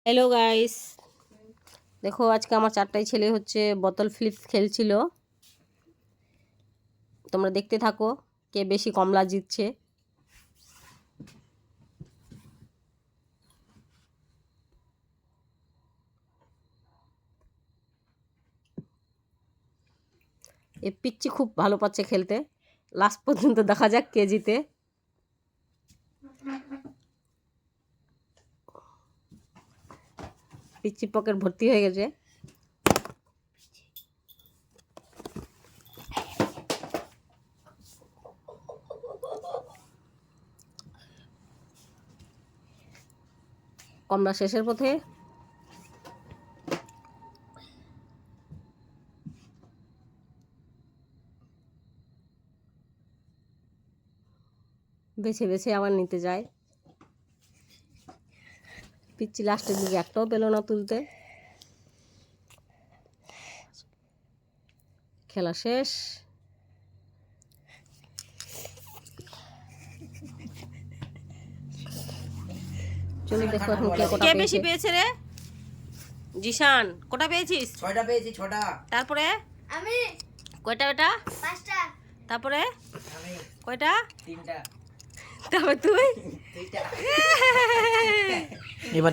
Hello guys, দেখো আজকে আমার চারটায় ছেলে হচ্ছে বোতল ফ্লিপস খেলছিল। তোমরা দেখতে থাকো কে বেশি কমলা জিতছে। এ পিচ্চি খুব ভালো পাচ্ছে খেলতে। লাস্ট পর্যন্ত দেখা যাক কে জিতে। পিচ্চি পকেট ভর্তি হয়ে গেছে। কমলা শেষের পথে। বেছে বেছে আবার নিতে যায়। পিচ্চি লাস্টের দিকে একটাও পেল না তুলতে। খেলা শেষ। চলো দেখো এখন কে কটা কে বেশি পেয়েছে রে? জিশান কটা পেয়েছিস? 6টা পেয়েছি, 6টা। তারপরে আমি কয়টা বেটা? 5টা। তারপরে আমি কয়টা? 3টা। তারপরে তুই 2টা। এবারে